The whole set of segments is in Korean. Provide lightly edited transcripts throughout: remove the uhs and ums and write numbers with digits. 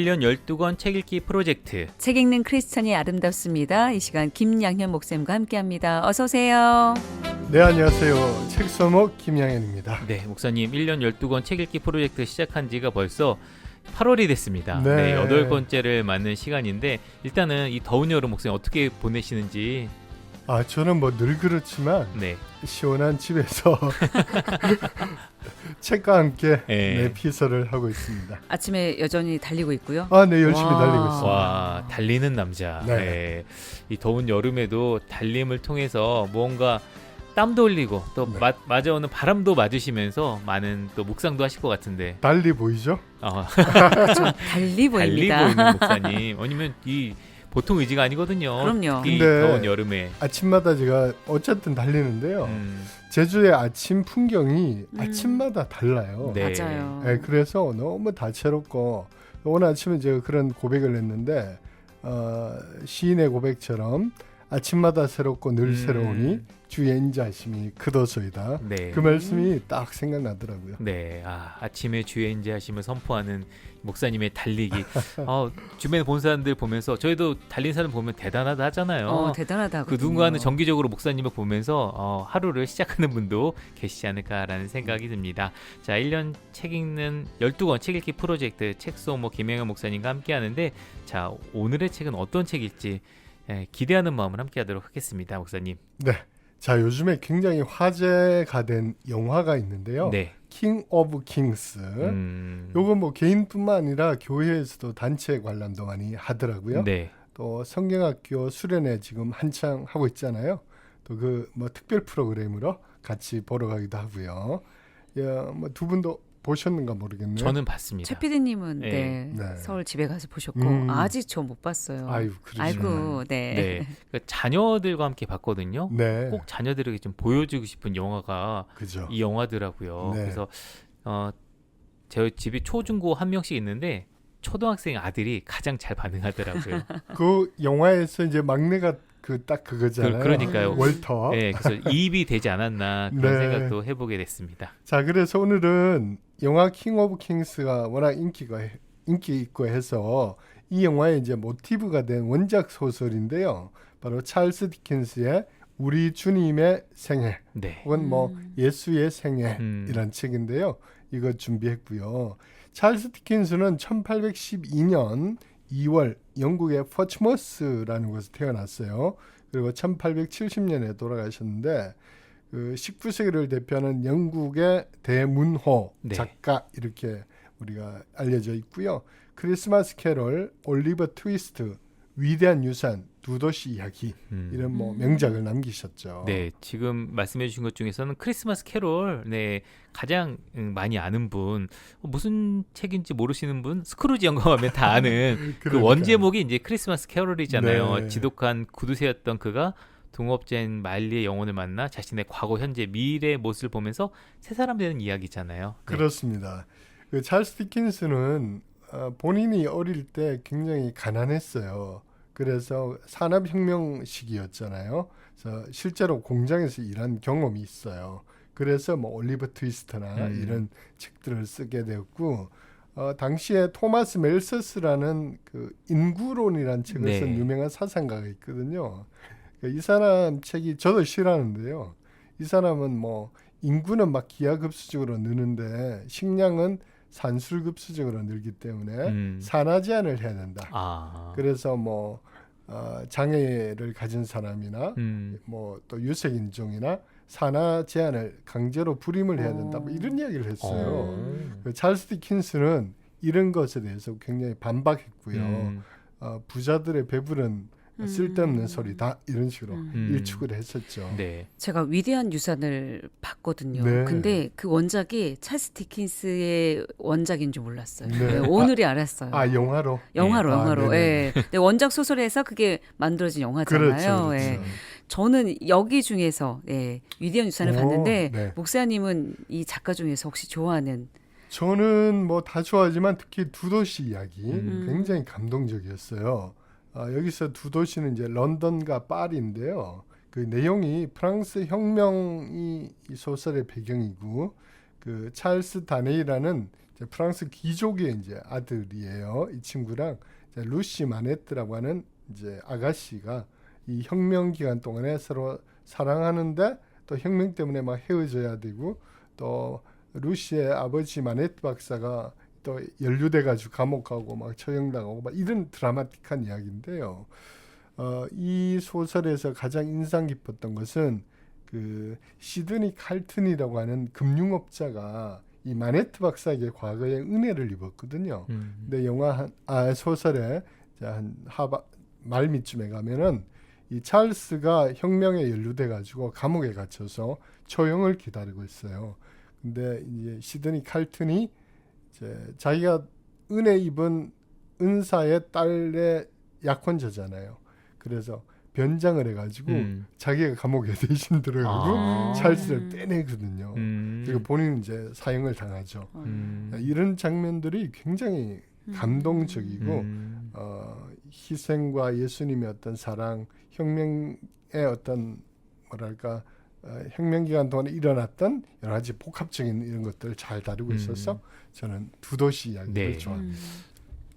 1년 12권 책 읽기 프로젝트. 책 읽는 크리스천이 아름답습니다. 이 시간 김양현 목사님과 함께합니다. 어서 오세요. 네, 안녕하세요. 책서목 김양현입니다. 네, 목사님 1년 12권 책 읽기 프로젝트 시작한 지가 벌써 8월이 됐습니다. 네. 8권째를 맞는 시간인데 일단은 이 더운 여름 목사님 어떻게 보내시는지. 저는 뭐 늘 그렇지만 네. 시원한 집에서 책과 함께 네. 피서를 하고 있습니다. 아침에 여전히 달리고 있고요. 네, 열심히 달리고 있습니다. 와, 달리는 남자. 네. 네. 이 더운 여름에도 달림을 통해서 무언가 땀도 흘리고 또 네. 맞아오는 바람도 맞으시면서 많은 또 묵상도 하실 것 같은데. 달리 보이죠? 좀 달리 보입니다. 달리 보이는 목사님. 아니면 이 보통 의지가 아니거든요. 그럼요. 이 근데 더운 여름에. 아침마다 제가 어쨌든 달리는데요. 제주의 아침 풍경이 아침마다 달라요. 네. 맞아요. 네, 그래서 너무 다채롭고 오늘 아침에 제가 그런 고백을 했는데 시인의 고백처럼 아침마다 새롭고 늘 새로우니 주의 인자하심이 크도소이다. 네. 그 말씀이 딱 생각나더라고요. 네, 아침에 주의 인자하심을 선포하는 목사님의 달리기. 주변에 본 사람들 보면서 저희도 달린 사람 보면 대단하다 하잖아요. 대단하다. 그 누군가는 정기적으로 목사님을 보면서 하루를 시작하는 분도 계시지 않을까라는 생각이 듭니다. 자, 1년 책 읽는 12권 책 읽기 프로젝트 책소모 김영현 목사님과 함께 하는데, 자, 오늘의 책은 어떤 책일지 기대하는 마음을 함께 하도록 하겠습니다. 목사님. 네. 자, 요즘에 굉장히 화제가 된 영화가 있는데요. 네. 킹 오브 킹스. 요거 뭐 개인뿐만 아니라 교회에서도 단체 관람도 많이 하더라고요. 네. 또 성경학교 수련회 지금 한창 하고 있잖아요. 또 그 뭐 특별 프로그램으로 같이 보러 가기도 하고요. 뭐 두 분도 보셨는가 모르겠네요. 저는 봤습니다. 최 PD님은 네. 서울 집에 가서 보셨고 아직 저 못 봤어요. 아이고, 네. 네. 그러니까 자녀들과 함께 봤거든요. 네. 꼭 자녀들에게 좀 보여주고 싶은 영화가 그죠. 이 영화더라고요. 네. 그래서 제 집이 초중고 한 명씩 있는데 초등학생 아들이 가장 잘 반응하더라고요. 그 영화에서 이제 막내가 딱 그거잖아요. 그러니까요. 월터. 네, 그래서 이입이 되지 않았나 그런 네. 생각도 해보게 됐습니다. 자, 그래서 오늘은 영화 킹 오브 킹스가 워낙 인기 있고 해서 이 영화의 이제 모티브가 된 원작 소설인데요. 바로 찰스 디킨스의 우리 주님의 생애, 네. 혹은 뭐 예수의 생애이란 책인데요. 이거 준비했고요. 찰스 디킨스는 1812년 2월 영국의 포츠머스라는 곳에서 태어났어요. 그리고 1870년에 돌아가셨는데 그 19세기를 대표하는 영국의 대문호 작가 이렇게 우리가 알려져 있고요. 크리스마스 캐롤, 올리버 트위스트, 위대한 유산, 두 도시 이야기 이런 뭐 명작을 남기셨죠. 네, 지금 말씀해 주신 것 중에서는 크리스마스 캐롤 가장 많이 아는 분, 무슨 책인지 모르시는 분, 스크루지 영감하면 다 아는 그 원제목이 이제 크리스마스 캐롤이잖아요. 네. 지독한 구두쇠였던 그가 동업자인 마일리의 영혼을 만나 자신의 과거, 현재, 미래의 모습을 보면서 새 사람 되는 이야기잖아요. 네. 그렇습니다. 그 찰스 디킨스는 본인이 어릴 때 굉장히 가난했어요. 그래서 산업혁명 시기였잖아요. 그래서 실제로 공장에서 일한 경험이 있어요. 그래서 뭐 올리버 트위스트나 이런 책들을 쓰게 되었고, 당시에 토마스 멜서스라는 그 인구론이라는 책을 쓴 유명한 사상가가 있거든요. 이 사람 책이 저도 싫어하는데요. 이 사람은 뭐 인구는 막 기하급수적으로 느는데 식량은 산술급수적으로 늘기 때문에 산화 제한을 해야 된다. 그래서 뭐 장애를 가진 사람이나 뭐 또 유색인종이나 산화 제한을 강제로 불임을 해야 된다. 뭐 이런 이야기를 했어요. 찰스 디킨스는 이런 것에 대해서 굉장히 반박했고요. 부자들의 배부른 쓸데없는 소리다 이런 식으로 일축을 했었죠. 네. 제가 위대한 유산을 봤거든요. 네. 근데 그 원작이 찰스 디킨스의 원작인 줄 몰랐어요. 네. 네, 오늘이 알았어요. 영화로? 영화로. 네네. 예. 근데 원작 소설에서 그게 만들어진 영화잖아요. 그렇죠. 예. 저는 여기 중에서 위대한 유산을 봤는데 네. 목사님은 이 작가 중에서 혹시 좋아하는? 저는 뭐 다 좋아하지만 특히 두 도시 이야기 굉장히 감동적이었어요. 여기서 두 도시는 이제 런던과 파리인데요. 그 내용이 프랑스 혁명이 이 소설의 배경이고 그 찰스 다네이라는 이제 프랑스 귀족의 이제 아들이에요. 이 친구랑 이제 루시 마네트라고 하는 이제 아가씨가 이 혁명 기간 동안에 서로 사랑하는데 또 혁명 때문에 막 헤어져야 되고 또 루시의 아버지 마네트 박사가 또 연루돼 가지고 감옥 가고 막 처형당하고 막 이런 드라마틱한 이야기인데요. 이 소설에서 가장 인상 깊었던 것은 그 시드니 칼튼이라고 하는 금융업자가 이 마네트 박사에게 과거에 은혜를 입었거든요. 근데 소설에 한 말미쯤에 가면은 이 찰스가 혁명에 연루돼 가지고 감옥에 갇혀서 처형을 기다리고 있어요. 근데 이제 시드니 칼튼이 이제 자기가 은혜 입은 은사의 딸의 약혼자잖아요. 그래서 변장을 해가지고 자기가 감옥에 대신 들어가고 찰스를 떼내거든요. 그리고 본인은 이제 사형을 당하죠. 이런 장면들이 굉장히 감동적이고 희생과 예수님의 어떤 사랑, 혁명의 어떤 뭐랄까 혁명 기간 동안에 일어났던 여러 가지 복합적인 이런 것들을 잘 다루고 있어서 저는 두 도시 이야기를 네. 좋아합니다.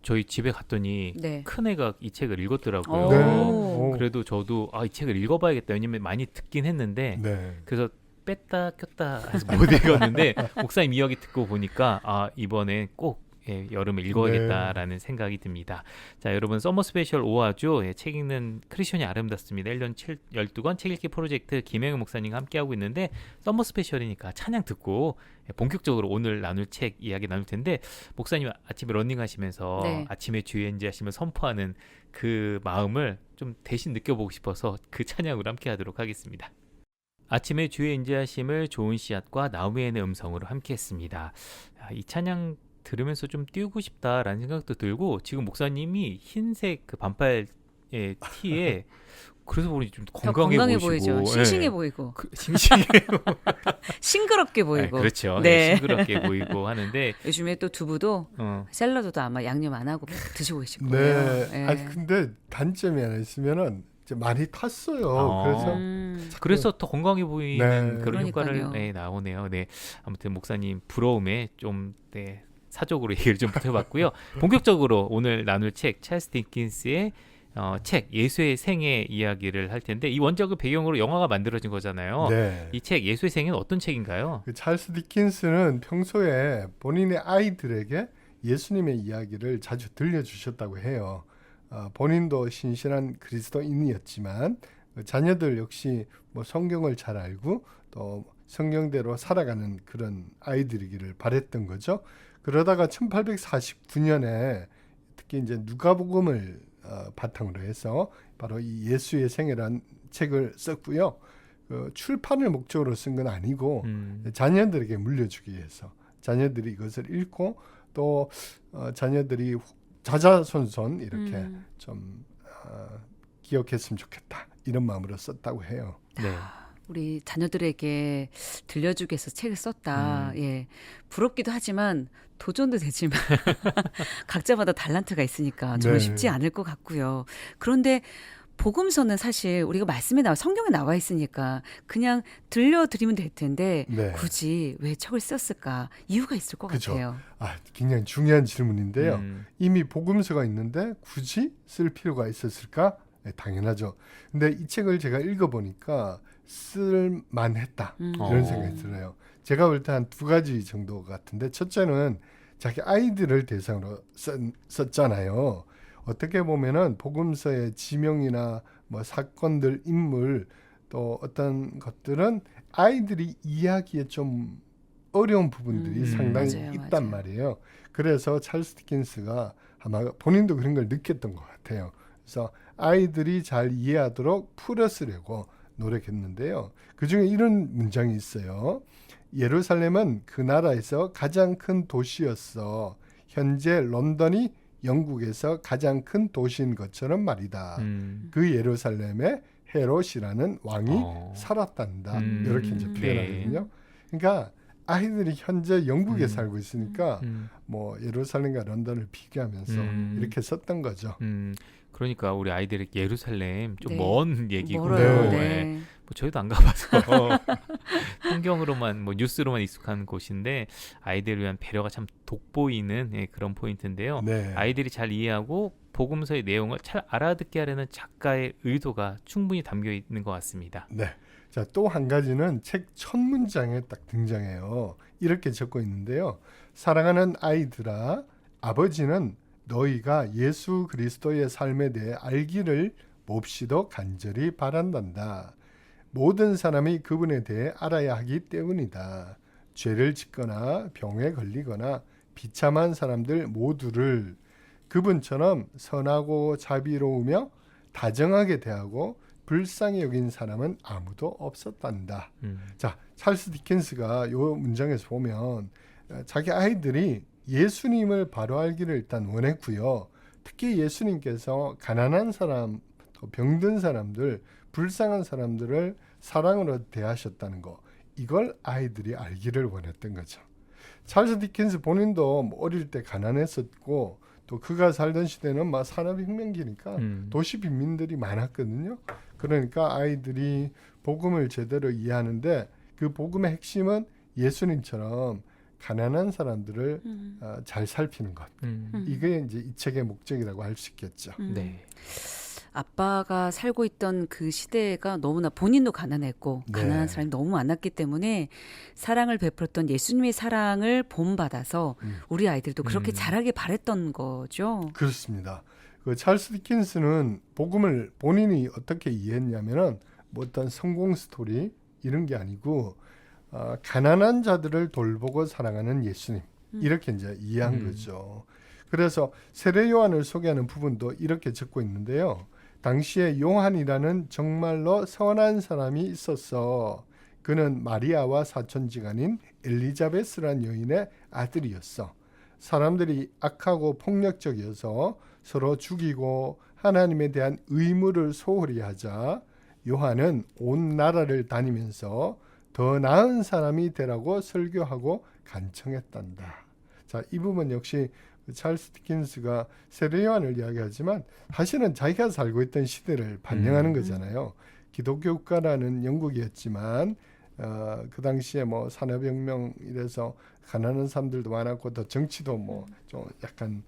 저희 집에 갔더니 네. 큰애가 이 책을 읽었더라고요. 오. 그래도 저도 이 책을 읽어봐야겠다. 왜냐면 많이 듣긴 했는데 네. 그래서 뺐다 꼈다 해서 못 읽었는데 목사님 이야기 듣고 보니까 이번에 꼭 여름에 읽어야겠다라는 생각이 듭니다. 자, 여러분 서머 스페셜 5화죠. 책 읽는 크리스천이 아름답습니다. 1년 12권 책 읽기 프로젝트 김영현 목사님과 함께하고 있는데 서머 스페셜이니까 찬양 듣고 본격적으로 오늘 나눌 책 이야기 나눌 텐데 목사님 아침에 러닝하시면서 네. 아침에 주의 인지하시면 선포하는 그 마음을 좀 대신 느껴보고 싶어서 그 찬양으로 함께하도록 하겠습니다. 아침에 주의 인지하심을 좋은 씨앗과 나우미엔의 음성으로 함께했습니다. 이 찬양 들으면서 좀 띄우고 싶다라는 생각도 들고 지금 목사님이 흰색 그 반팔 티에 그래서 보니 좀 건강해 보이시고 보이죠. 싱싱해 보이고 싱싱해 싱그럽게 보이고 그렇죠. 네. 싱그럽게 보이고 하는데 요즘에 또 두부도 샐러드도 아마 양념 안 하고 드시고 계실 거예요. 네. 근데 단점이 하나 있으면은 이제 많이 탔어요. 그래서 더 건강해 보이는 네. 그런 효과를 그러니까요. 나오네요. 네. 아무튼 목사님 부러움에 좀 사적으로 얘기를 좀 해봤고요. 본격적으로 오늘 나눌 책 찰스 디킨스의 책 예수의 생애 이야기를 할 텐데 이 원작을 배경으로 영화가 만들어진 거잖아요. 네. 이 책 예수의 생애는 어떤 책인가요? 그 찰스 디킨스는 평소에 본인의 아이들에게 예수님의 이야기를 자주 들려주셨다고 해요. 본인도 신실한 그리스도인이었지만 자녀들 역시 뭐 성경을 잘 알고 또 성경대로 살아가는 그런 아이들이기를 바랬던 거죠. 그러다가 1849년에 특히 이제 누가복음을 바탕으로 해서 바로 이 예수의 생애라는 책을 썼고요. 출판을 목적으로 쓴 건 아니고 자녀들에게 물려주기 위해서 자녀들이 이것을 읽고 또 자녀들이 자자손손 이렇게 좀 기억했으면 좋겠다 이런 마음으로 썼다고 해요. 네. 우리 자녀들에게 들려주기 위해서 책을 썼다. 예, 부럽기도 하지만 도전도 되지만 각자마다 달란트가 있으니까 저는 네. 쉽지 않을 것 같고요. 그런데 복음서는 사실 우리가 말씀에 성경에 나와 있으니까 그냥 들려드리면 될 텐데 네. 굳이 왜 책을 썼을까? 이유가 있을 것 그죠. 같아요. 굉장히 중요한 질문인데요. 이미 복음서가 있는데 굳이 쓸 필요가 있었을까? 네, 당연하죠. 근데 이 책을 제가 읽어보니까 쓸만했다 이런 생각이 들어요. 제가 볼 때 한 두 가지 정도 같은데 첫째는 자기 아이들을 대상으로 썼잖아요. 어떻게 보면은 복음서의 지명이나 뭐 사건들, 인물 또 어떤 것들은 아이들이 이해하기에 좀 어려운 부분들이 상당히 맞아요, 있단 맞아요. 말이에요. 그래서 찰스 디킨스가 아마 본인도 그런 걸 느꼈던 것 같아요. 그래서 아이들이 잘 이해하도록 풀어쓰려고 노력했는데요. 그중에 이런 문장이 있어요. 예루살렘은 그 나라에서 가장 큰 도시였어. 현재 런던이 영국에서 가장 큰 도시인 것처럼 말이다. 그 예루살렘에 헤롯이라는 왕이 살았단다. 이렇게 이제 표현하거든요. 그러니까 아이들이 현재 영국에 살고 있으니까 뭐 예루살렘과 런던을 비교하면서 이렇게 썼던 거죠. 그러니까 우리 아이들의 예루살렘 좀 네. 먼 얘기고 멀어요. 네. 네. 뭐 저희도 안 가봐서 성경으로만 뭐 뉴스로만 익숙한 곳인데 아이들을 위한 배려가 참 돋보이는 예, 그런 포인트인데요. 네. 아이들이 잘 이해하고 복음서의 내용을 잘 알아듣게 하려는 작가의 의도가 충분히 담겨 있는 것 같습니다. 네. 자, 또 한 가지는 책 첫 문장에 딱 등장해요. 이렇게 적고 있는데요. 사랑하는 아이들아, 아버지는 너희가 예수 그리스도의 삶에 대해 알기를 몹시도 간절히 바란단다. 모든 사람이 그분에 대해 알아야 하기 때문이다. 죄를 짓거나 병에 걸리거나 비참한 사람들 모두를 그분처럼 선하고 자비로우며 다정하게 대하고 불쌍히 여긴 사람은 아무도 없었단다. 자, 찰스 디킨스가 이 문장에서 보면 자기 아이들이 예수님을 바로 알기를 일단 원했고요. 특히 예수님께서 가난한 사람, 또 병든 사람들, 불쌍한 사람들을 사랑으로 대하셨다는 거, 이걸 아이들이 알기를 원했던 거죠. 찰스 디킨스 본인도 어릴 때 가난했었고 또 그가 살던 시대는 막 산업혁명기니까 도시 빈민들이 많았거든요. 그러니까 아이들이 복음을 제대로 이해하는데 그 복음의 핵심은 예수님처럼 가난한 사람들을 잘 살피는 것. 이게 이제 이 책의 목적이라고 할 수 있겠죠. 네. 아빠가 살고 있던 그 시대가 너무나 본인도 가난했고 네. 가난한 사람이 너무 많았기 때문에 사랑을 베풀었던 예수님의 사랑을 본받아서 우리 아이들도 그렇게 자라길 바랬던 거죠. 그렇습니다. 그 찰스 디킨스는 복음을 본인이 어떻게 이해했냐면은 뭐 어떤 성공 스토리 이런 게 아니고 가난한 자들을 돌보고 사랑하는 예수님 이렇게 이제 이해한 거죠. 그래서 세례 요한을 소개하는 부분도 이렇게 적고 있는데요. 당시에 요한이라는 정말로 선한 사람이 있었어. 그는 마리아와 사촌지간인 엘리자베스란 여인의 아들이었어. 사람들이 악하고 폭력적이어서 서로 죽이고 하나님에 대한 의무를 소홀히 하자 요한은 온 나라를 다니면서 더 나은 사람이 되라고 설교하고 간청했단다. 자, 이 부분 역시 찰스 디킨스가 세례 요한을 이야기하지만 사실은 자기가 살고 있던 시대를 반영하는 거잖아요. 기독교 국가라는 영국이었지만 그 당시에 뭐 산업혁명 이래서 가난한 사람들도 많았고 또 정치도 뭐 좀 약간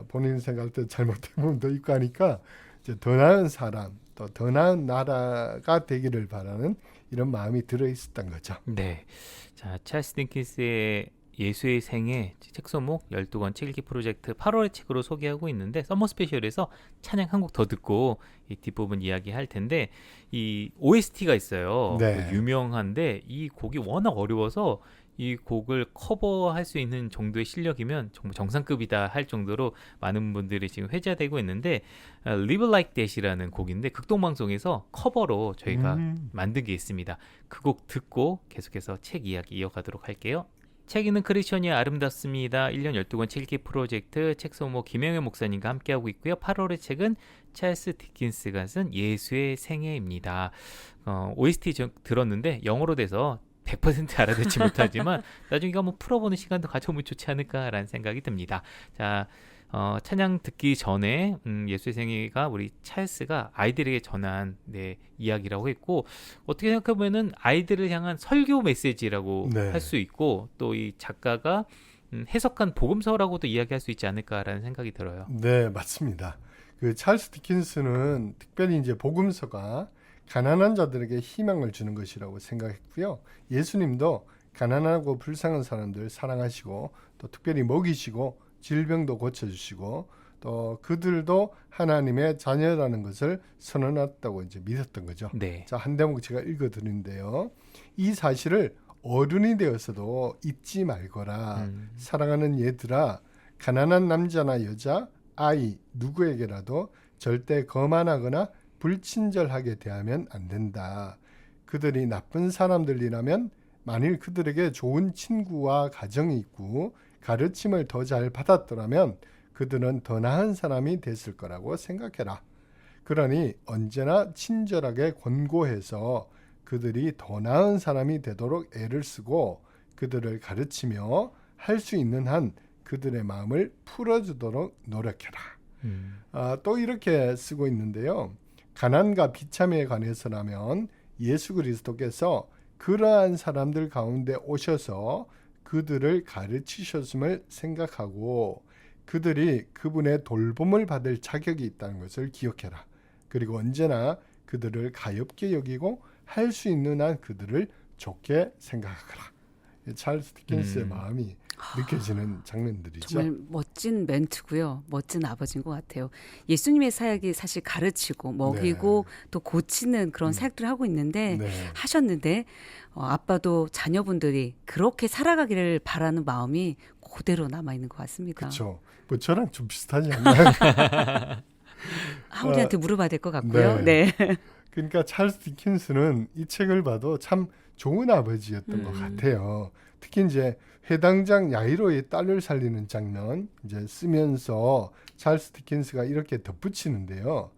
본인 생각할 때 잘못된 부분도 있고 하니까 이제 더 나은 사람 또 더 나은 나라가 되기를 바라는 이런 마음이 들어 있었던 거죠. 네. 자, 찰스 디킨스의 예수의 생애 책 소목 12권 책 읽기 프로젝트 8월의 책으로 소개하고 있는데 서머 스페셜에서 찬양 한 곡 더 듣고 이 뒷부분 이야기할 텐데 이 OST가 있어요. 네. 유명한데 이 곡이 워낙 어려워서 이 곡을 커버할 수 있는 정도의 실력이면 정말 정상급이다 할 정도로 많은 분들이 지금 회자되고 있는데 Live Like That이라는 곡인데 극동방송에서 커버로 저희가 만든 게 있습니다. 그 곡 듣고 계속해서 책 이야기 이어가도록 할게요. 책 읽는 크리스천이 아름답습니다. 1년 12권 책 읽기 프로젝트 책소모 김영현 목사님과 함께하고 있고요. 8월의 책은 찰스 디킨스가 쓴 예수의 생애입니다. OST 들었는데 영어로 돼서 100% 알아듣지 못하지만 나중에 한번 풀어보는 시간도 가져보면 좋지 않을까라는 생각이 듭니다. 자, 찬양 듣기 전에 예수의 생애가 우리 찰스가 아이들에게 전한 이야기라고 했고 어떻게 생각해보면 아이들을 향한 설교 메시지라고 네. 할 수 있고 또 이 작가가 해석한 복음서라고도 이야기할 수 있지 않을까라는 생각이 들어요. 네, 맞습니다. 그 찰스 디킨스는 특별히 이제 복음서가 가난한 자들에게 희망을 주는 것이라고 생각했고요. 예수님도 가난하고 불쌍한 사람들 사랑하시고 또 특별히 먹이시고 질병도 고쳐주시고 또 그들도 하나님의 자녀라는 것을 선언했다고 이제 믿었던 거죠. 네. 자, 한 대목 제가 읽어드리는데요. 이 사실을 어른이 되어서도 잊지 말거라. 사랑하는 얘들아, 가난한 남자나 여자, 아이 누구에게라도 절대 거만하거나 불친절하게 대하면 안 된다. 그들이 나쁜 사람들이라면 만일 그들에게 좋은 친구와 가정이 있고 가르침을 더 잘 받았더라면 그들은 더 나은 사람이 됐을 거라고 생각해라. 그러니 언제나 친절하게 권고해서 그들이 더 나은 사람이 되도록 애를 쓰고 그들을 가르치며 할 수 있는 한 그들의 마음을 풀어주도록 노력해라. 또 이렇게 쓰고 있는데요. 가난과 비참에 관해서라면 예수 그리스도께서 그러한 사람들 가운데 오셔서 그들을 가르치셨음을 생각하고 그들이 그분의 돌봄을 받을 자격이 있다는 것을 기억해라. 그리고 언제나 그들을 가엾게 여기고 할 수 있는 한 그들을 좋게 생각하라. 찰스 디킨스의 마음이 느껴지는 장면들이죠. 정말 멋진 멘트고요. 멋진 아버지인 것 같아요. 예수님의 사역이 사실 가르치고 먹이고 또 고치는 그런 사역들을 하고 있는데 하셨는데 아빠도 자녀분들이 그렇게 살아가기를 바라는 마음이 그대로 남아있는 것 같습니다. 그렇죠. 뭐 저랑 좀 비슷하지 않나요? 우리한테 물어봐야 될 것 같고요. 네. 그러니까 찰스 디킨스는 이 책을 봐도 참 좋은 아버지였던 것 같아요. 특히 이제 회당장 야이로의 딸을 살리는 장면 이제 쓰면서 찰스 디킨스가 이렇게 덧붙이는데요.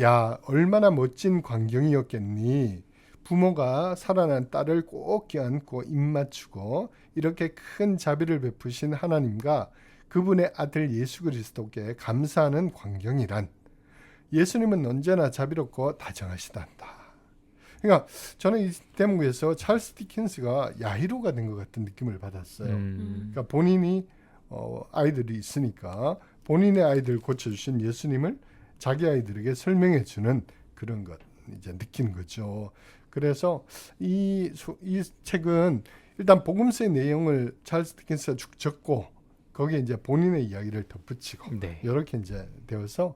야, 얼마나 멋진 광경이었겠니? 부모가 살아난 딸을 꼭 껴안고 입 맞추고 이렇게 큰 자비를 베푸신 하나님과 그분의 아들 예수 그리스도께 감사하는 광경이란 예수님은 언제나 자비롭고 다정하시단다. 그러니까 저는 이 대목에서 찰스 디킨스가 야히로가 된 것 같은 느낌을 받았어요. 그러니까 본인이 아이들이 있으니까 본인의 아이들 고쳐주신 예수님을 자기 아이들에게 설명해주는 그런 것 이제 느끼는 거죠. 그래서 이 책은 일단 복음서의 내용을 찰스 디킨스가 쭉 적고 거기에 이제 본인의 이야기를 덧붙이고 이렇게 이제 되어서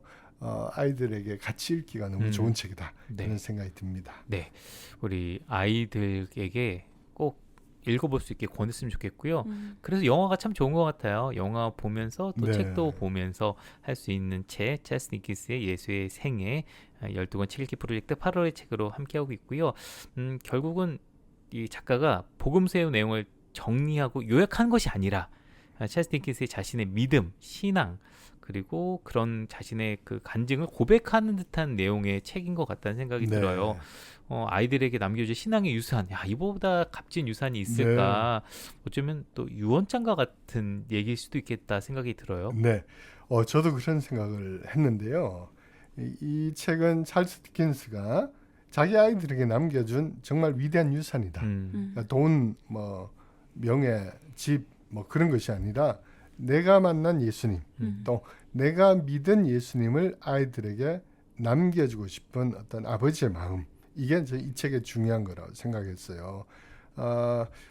아이들에게 같이 읽기가 너무 좋은 책이다. 그런 생각이 듭니다. 네, 우리 아이들에게 꼭 읽어볼 수 있게 권했으면 좋겠고요. 그래서 영화가 참 좋은 것 같아요. 영화 보면서 또 책도 보면서 할 수 있는 책, 찰스 디킨스의 예수의 생애 12권 책 읽기 프로젝트 8월의 책으로 함께하고 있고요. 결국은 이 작가가 복음서의 내용을 정리하고 요약한 것이 아니라 찰스 디킨스의 자신의 믿음, 신앙 그리고 그런 자신의 그 간증을 고백하는 듯한 내용의 책인 것 같다는 생각이 들어요. 아이들에게 남겨줄 신앙의 유산, 야 이보다 값진 유산이 있을까? 어쩌면 또 유언장과 같은 얘기일 수도 있겠다 생각이 들어요. 네, 저도 그런 생각을 했는데요. 이 책은 찰스 디킨스가 자기 아이들에게 남겨준 정말 위대한 유산이다. 그러니까 돈, 뭐 명예, 집, 뭐 그런 것이 아니라 내가 만난 예수님, 또 내가 믿은 예수님을 아이들에게 남겨주고 싶은 어떤 아버지의 마음, 이게 이제 이 책의 중요한 거라고 생각했어요.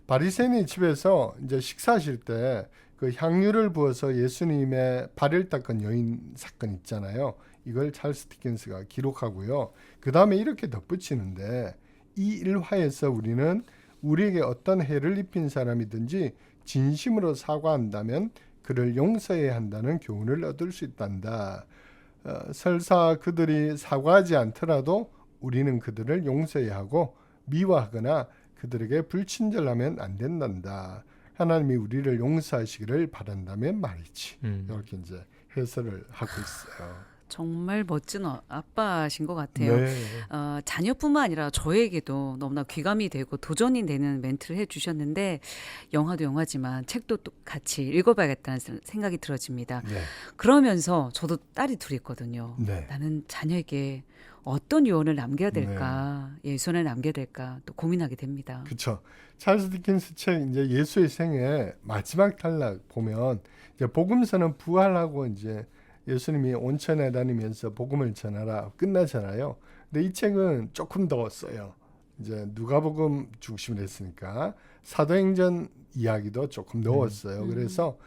바리새인의 집에서 이제 식사하실 때 그 향유를 부어서 예수님의 발을 닦은 여인 사건 있잖아요. 이걸 찰스 디킨스가 기록하고요. 그 다음에 이렇게 덧붙이는데 이 일화에서 우리는 우리에게 어떤 해를 입힌 사람이든지 진심으로 사과한다면 그를 용서해야 한다는 교훈을 얻을 수 있단다. 설사 그들이 사과하지 않더라도 우리는 그들을 용서해야 하고 미워하거나 그들에게 불친절하면 안 된단다. 하나님이 우리를 용서하시기를 바란다면 말이지. 이렇게 이제 해설을 하고 있어요. 정말 멋진 아빠신 것 같아요. 자녀뿐만 아니라 저에게도 너무나 귀감이 되고 도전이 되는 멘트를 해주셨는데 영화도 영화지만 책도 또 같이 읽어봐야겠다는 생각이 들어집니다. 그러면서 저도 딸이 둘이 있거든요. 나는 자녀에게 어떤 유언을 남겨야 될까, 유산을 남겨야 될까 또 고민하게 됩니다. 그렇죠. 찰스 디킨스 책 이제 예수의 생애 마지막 단락 보면 이제 복음서는 부활하고 이제 예수님이 온천에 다니면서 복음을 전하라 끝나잖아요. 근데 이 책은 조금 더 써요. 이제 누가복음 중심으로 했으니까 사도행전 이야기도 조금 넣었어요. 그래서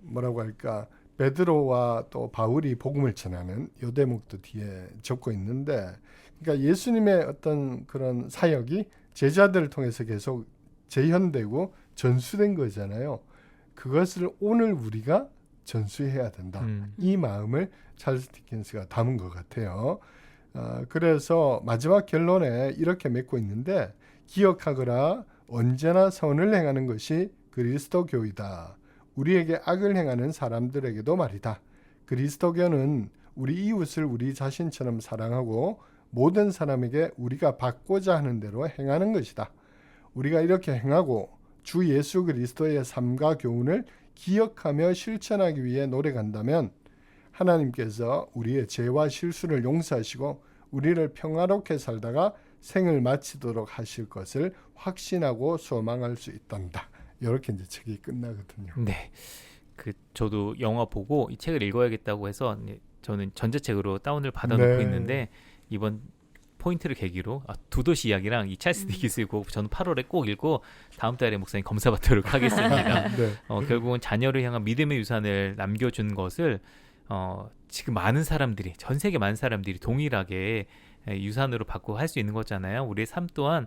뭐라고 할까, 베드로와 또 바울이 복음을 전하는 요 대목도 뒤에 적고 있는데, 그러니까 예수님의 어떤 그런 사역이 제자들을 통해서 계속 재현되고 전수된 거잖아요. 그것을 오늘 우리가 전수해야 된다. 이 마음을 찰스 디킨스가 담은 것 같아요. 그래서 마지막 결론에 이렇게 맺고 있는데, 기억하거라, 언제나 선을 행하는 것이 그리스도교이다. 우리에게 악을 행하는 사람들에게도 말이다. 그리스도교는 우리 이웃을 우리 자신처럼 사랑하고 모든 사람에게 우리가 받고자 하는 대로 행하는 것이다. 우리가 이렇게 행하고 주 예수 그리스도의 삶과 교훈을 기억하며 실천하기 위해 노력한다면 하나님께서 우리의 죄와 실수를 용서하시고 우리를 평화롭게 살다가 생을 마치도록 하실 것을 확신하고 소망할 수 있단다. 이렇게 이제 책이 끝나거든요. 네. 저도 영화 보고 이 책을 읽어야겠다고 해서 저는 전자책으로 다운을 받아놓고 네. 있는데 이번 포인트를 계기로 두 도시 이야기랑 이 찰스 디킨스의 곡 저는 8월에 꼭 읽고 다음 달에 목사님 검사받도록 하겠습니다. 네. 결국은 자녀를 향한 믿음의 유산을 남겨준 것을 지금 많은 사람들이 전 세계 많은 사람들이 동일하게 유산으로 받고 할 수 있는 거잖아요. 우리의 삶 또한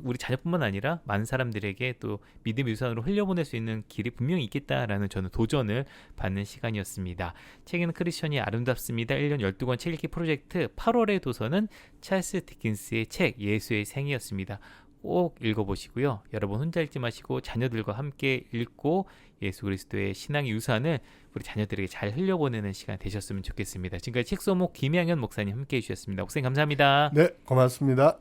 우리 자녀뿐만 아니라 많은 사람들에게 또 믿음의 유산으로 흘려보낼 수 있는 길이 분명히 있겠다라는 저는 도전을 받는 시간이었습니다. 책에는 크리스천이 아름답습니다. 1년 12권 책 읽기 프로젝트 8월의 도서는 찰스 디킨스의 책 예수의 생이었습니다. 꼭 읽어보시고요. 여러분 혼자 읽지 마시고 자녀들과 함께 읽고 예수 그리스도의 신앙의 유산을 우리 자녀들에게 잘 흘려보내는 시간 되셨으면 좋겠습니다. 지금까지 책소목 김양현 목사님 함께해 주셨습니다. 목사님 감사합니다. 네, 고맙습니다.